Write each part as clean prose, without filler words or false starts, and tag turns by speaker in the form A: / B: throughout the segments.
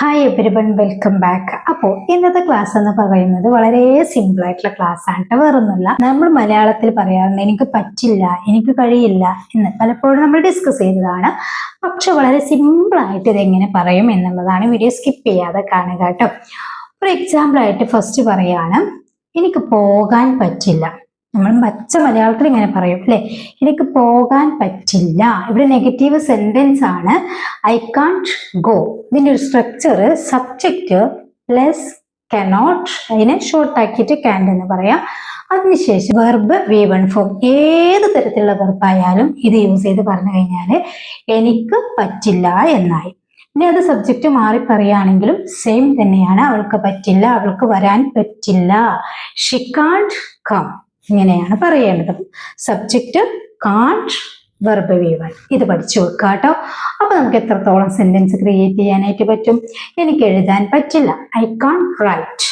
A: Hi everyone, welcome back. അപ്പോൾ ഇന്നത്തെ class എന്ന് പറയുന്നത് വളരെ സിമ്പിൾ ആയിട്ടുള്ള ക്ലാസ് ആണ് കേട്ടോ. വേറൊന്നുമില്ല, നമ്മൾ മലയാളത്തിൽ പറയാറുണ്ട് എനിക്ക് പറ്റില്ല, എനിക്ക് കഴിയില്ല എന്ന് പലപ്പോഴും നമ്മൾ ഡിസ്കസ് ചെയ്തതാണ്. പക്ഷെ വളരെ സിമ്പിൾ ആയിട്ട് ഇതെങ്ങനെ പറയും എന്നുള്ളതാണ്. വീഡിയോ സ്കിപ്പ് ചെയ്യാതെ കാണുക കേട്ടോ. ഒരു എക്സാമ്പിൾ ആയിട്ട് ഫസ്റ്റ് പറയാണ്, എനിക്ക് പോകാൻ പറ്റില്ല. നമ്മൾ പച്ച മലയാളത്തിൽ ഇങ്ങനെ പറയും അല്ലെ, എനിക്ക് പോകാൻ പറ്റില്ല. ഇവിടെ നെഗറ്റീവ് സെന്റൻസ് ആണ്. I can't go. ഇതിന്റെ ഒരു സ്ട്രക്ചർ സബ്ജക്റ്റ് പ്ലസ് കനോട്ട്, അതിനെ ഷോർട്ട് ആക്കിയിട്ട് ക്യാൻ എന്ന് പറയാം. അതിനുശേഷം വെർബ് V1 ഫോം. ഏത് തരത്തിലുള്ള വെർബായാലും ഇത് യൂസ് ചെയ്ത് പറഞ്ഞു കഴിഞ്ഞാൽ എനിക്ക് പറ്റില്ല എന്നായി. ഇനി അത് സബ്ജക്റ്റ് മാറി പറയുകയാണെങ്കിലും സെയിം തന്നെയാണ്. അവൾക്ക് പറ്റില്ല, അവൾക്ക് വരാൻ പറ്റില്ല. ഷി കാൺട്ട് കം, ഇങ്ങനെയാണ് പറയേണ്ടത്. Subject can't, verb V1. ഇത് പഠിച്ചു വെക്കുക കേട്ടോ. അപ്പൊ നമുക്ക് എത്രത്തോളം സെന്റൻസ് ക്രിയേറ്റ് ചെയ്യാനായിട്ട് പറ്റും. എനിക്ക് എഴുതാൻ പറ്റില്ല, ഐ കാൺട്ട് റൈറ്റ്.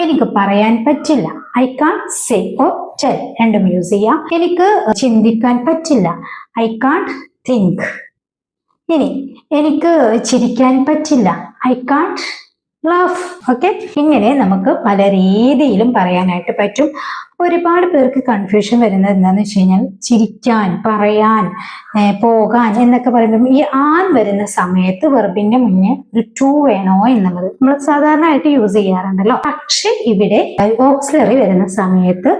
A: എനിക്ക് പറയാൻ പറ്റില്ല, I can't say or tell. രണ്ടും യൂസ് ചെയ്യാം. എനിക്ക് ചിന്തിക്കാൻ പറ്റില്ല, ഐ കാൺട്ട് തിങ്ക്. ഇനി എനിക്ക് ചിരിക്കാൻ പറ്റില്ല, ഐ കാൺട്ട് ലാഫ്. ഓക്കെ, ഇങ്ങനെ നമുക്ക് പല രീതിയിലും പറയാനായിട്ട് പറ്റും. ഒരുപാട് പേർക്ക് കൺഫ്യൂഷൻ വരുന്നത് എന്താണെന്ന് വെച്ച് കഴിഞ്ഞാൽ, ചിരിക്കാൻ, പറയാൻ, പോകാൻ എന്നൊക്കെ പറയുമ്പോൾ ഈ ആൻ വരുന്ന സമയത്ത് വെർബിന്റെ മുന്നേ ഒരു ടു വേണോ എന്നുള്ളത് നമ്മൾ സാധാരണ ആയിട്ട് യൂസ് ചെയ്യാറുണ്ടല്ലോ. പക്ഷെ ഇവിടെ ഓക്സിലറി വരുന്ന സമയത്ത്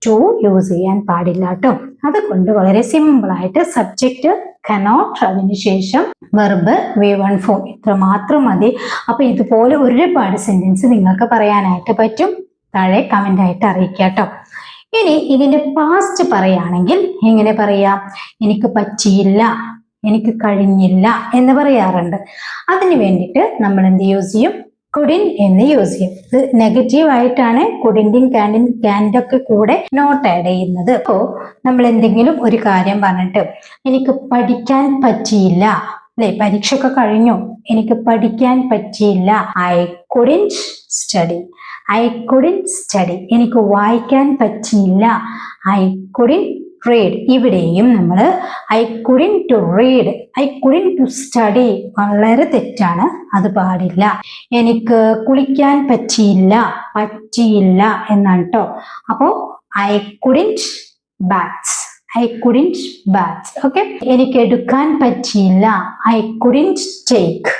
A: ടു യൂസ് ചെയ്യാൻ പാടില്ല കേട്ടോ. അതുകൊണ്ട് വളരെ സിമ്പിൾ ആയിട്ട് സബ്ജക്റ്റ് കനോട്ട്, അതിനുശേഷം വെർബ് V1 ഫോം, ഇത്ര മാത്രം മതി. അപ്പൊ ഇതുപോലെ ഒരുപാട് സെന്റൻസ് നിങ്ങൾക്ക് പറയാനായിട്ട് പറ്റും. താഴെ കമന്റ് ആയിട്ട് അറിയിക്കുക കേട്ടോ. ഇനി ഇതിന്റെ പാസ്റ്റ് പറയുകയാണെങ്കിൽ എങ്ങനെ പറയാം? എനിക്ക് പറ്റിയില്ല, എനിക്ക് കഴിഞ്ഞില്ല എന്ന് പറയാറുണ്ട്. അതിന് വേണ്ടിയിട്ട് നമ്മൾ എന്ത് യൂസ് ചെയ്യും? കുഡിൻ എന്ന് യൂസ് ചെയ്യും. ഇത് നെഗറ്റീവ് ആയിട്ടാണ് കുഡിന്റെയും ക്യാൻ്റെ ഒക്കെ കൂടെ നോട്ട് ആഡ് ചെയ്യുന്നത്. അപ്പോ നമ്മൾ എന്തെങ്കിലും ഒരു കാര്യം പറഞ്ഞിട്ട് എനിക്ക് പഠിക്കാൻ പറ്റിയില്ല അല്ലെ, പരീക്ഷയൊക്കെ കഴിഞ്ഞു, എനിക്ക് പഠിക്കാൻ പറ്റിയില്ല, I couldn't study. I couldn't study. എനിക്ക് വായിക്കാൻ പറ്റിയില്ല, ഐ കുഡിന്റ് റീഡ്. ഇവിടെയും നമ്മൾ I couldn't to read, I couldn't to study. വളരെ തെറ്റാണ്, അത് പാടില്ല. എനിക്ക് കുളിക്കാൻ പറ്റിയില്ല, പറ്റിയില്ല എന്നാണ് കേട്ടോ. അപ്പോ I couldn't baths, I couldn't baths. Okay, എനിക്ക് എടുക്കാൻ പറ്റിയില്ല, ഐ കുഡിന്റ് ടേക്ക്.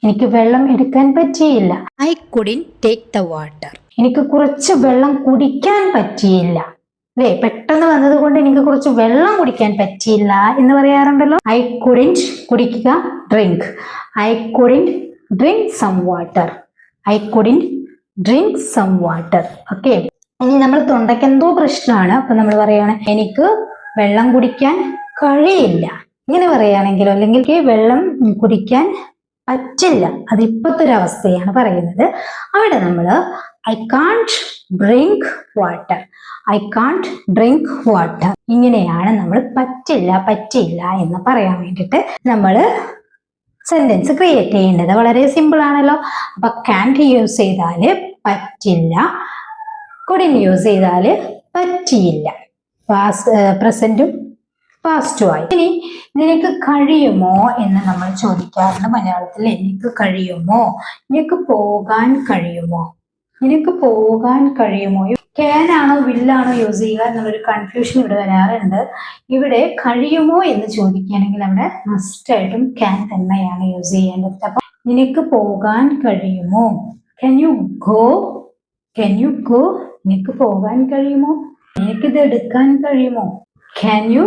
A: എനിക്ക് വെള്ളം എടുക്കാൻ പറ്റിയില്ല, I couldn't take the water. എനിക്ക് കുറച്ച് വെള്ളം കുടിക്കാൻ പറ്റിയില്ല അല്ലേ, പെട്ടെന്ന് വന്നത് കൊണ്ട് എനിക്ക് കുറച്ച് വെള്ളം കുടിക്കാൻ പറ്റിയില്ല എന്ന് പറയാറുണ്ടല്ലോ. ഐ കുഡിന്റ് കുടിക്കുക, drink. I couldn't drink some water, I couldn't drink some water. Okay, ഇനി നമ്മൾ തൊണ്ടയ്ക്ക് എന്തോ പ്രശ്നമാണ്, അപ്പൊ നമ്മൾ പറയാണ് എനിക്ക് വെള്ളം കുടിക്കാൻ കഴിയില്ല. ഇങ്ങനെ പറയുകയാണെങ്കിലോ, അല്ലെങ്കിൽ വെള്ളം കുടിക്കാൻ പറ്റില്ല, അത് ഇപ്പോഴത്തെ ഒരു അവസ്ഥയാണ് പറയുന്നത്. അവിടെ നമ്മൾ I can't drink water, I can't drink water. ഇങ്ങനെയാണ് നമ്മൾ പറ്റില്ല, പറ്റില്ല എന്ന് പറയാൻ വേണ്ടിയിട്ട് നമ്മൾ സെന്റൻസ് ക്രിയേറ്റ് ചെയ്യേണ്ടത്. വളരെ സിമ്പിൾ ആണല്ലോ. അപ്പൊ കാൻറ്റ് യൂസ് ചെയ്താല് പറ്റില്ല, കുഡിന്റ് യൂസ് ചെയ്താല് പറ്റിയില്ല. പ്രസന്റും പാസ്റ്റും ആയി. ഇനി നിനക്ക് കഴിയുമോ എന്ന് നമ്മൾ ചോദിക്കാറുണ്ട് മലയാളത്തിൽ. എനിക്ക് കഴിയുമോ, നിനക്ക് പോകാൻ കഴിയുമോ, നിനക്ക് പോകാൻ കഴിയുമോ. ക്യാൻ ആണോ വില്ലാണോ യൂസ് ചെയ്യുക എന്നുള്ളൊരു കൺഫ്യൂഷൻ ഇവിടെ വരാറുണ്ട്. ഇവിടെ കഴിയുമോ എന്ന് ചോദിക്കുകയാണെങ്കിൽ അവിടെ മസ്റ്റ് ആയിട്ടും ക്യാൻ തന്നെയാണ് യൂസ് ചെയ്യേണ്ടത്. അപ്പൊ നിനക്ക് പോകാൻ കഴിയുമോ, can you go, can you go. നിനക്ക് പോകാൻ കഴിയുമോ, നിനക്കിത് എടുക്കാൻ കഴിയുമോ, can you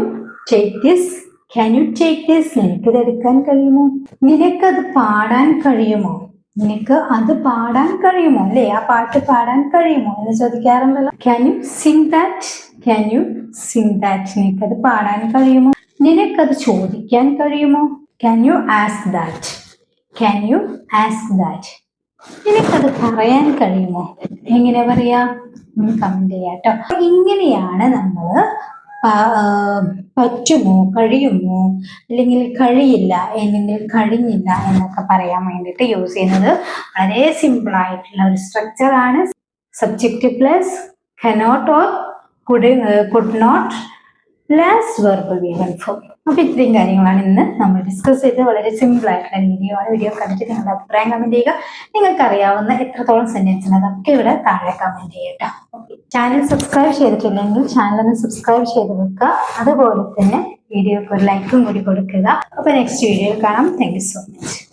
A: take this, can you take this. നിനക്കിത് എടുക്കാൻ കഴിയുമോ. നിനക്കത് പാടാൻ കഴിയുമോ, നിനക്ക് അത് പാടാൻ കഴിയുമോ അല്ലെ, ആ പാട്ട് പാടാൻ കഴിയുമോ എന്ന് ചോദിക്കാറുണ്ടല്ലോ. Can you sing that, can you sing that. നിനക്കത് പാടാൻ കഴിയുമോ. നിനക്കത് ചോദിക്കാൻ കഴിയുമോ, can you ask that, can you ask that. നിനക്കത് പറയാൻ കഴിയുമോ, എങ്ങനെ പറയാ, കമന്റ് ചെയ്യാട്ടോ. ഇങ്ങനെയാണ് നമ്മൾ പറ്റുമോ, കഴിയുമോ, അല്ലെങ്കിൽ കഴിയില്ല, അല്ലെങ്കിൽ കഴിഞ്ഞില്ല എന്നൊക്കെ പറയാൻ വേണ്ടിയിട്ട് യൂസ് ചെയ്യുന്നത്. വളരെ സിമ്പിൾ ആയിട്ടുള്ള ഒരു സ്ട്രക്ചർ ആണ്. Subject plus cannot or could not plus verb V1 form. അപ്പൊ ഇത്രയും കാര്യങ്ങളാണ് ഇന്ന് നമ്മൾ ഡിസ്കസ് ചെയ്ത്. വളരെ സിമ്പിൾ ആയിട്ടുള്ള വീഡിയോ ആണ്. വീഡിയോ കണ്ടിട്ട് നിങ്ങളുടെ അഭിപ്രായം കമന്റ് ചെയ്യുക. നിങ്ങൾക്ക് അറിയാവുന്ന എത്രത്തോളം സെന്റൻസ് ഉണ്ട് അതൊക്കെ ഇവിടെ താഴെ കമന്റ് ചെയ്യട്ടോ. ചാനൽ സബ്സ്ക്രൈബ് ചെയ്തിട്ടില്ലെങ്കിൽ ചാനൽ ഒന്ന് സബ്സ്ക്രൈബ് ചെയ്ത് വെക്കുക. അതുപോലെ തന്നെ വീഡിയോക്ക് ഒരു ലൈക്കും കൂടി കൊടുക്കുക. അപ്പൊ നെക്സ്റ്റ് വീഡിയോയിൽ കാണാം. Thank you so much.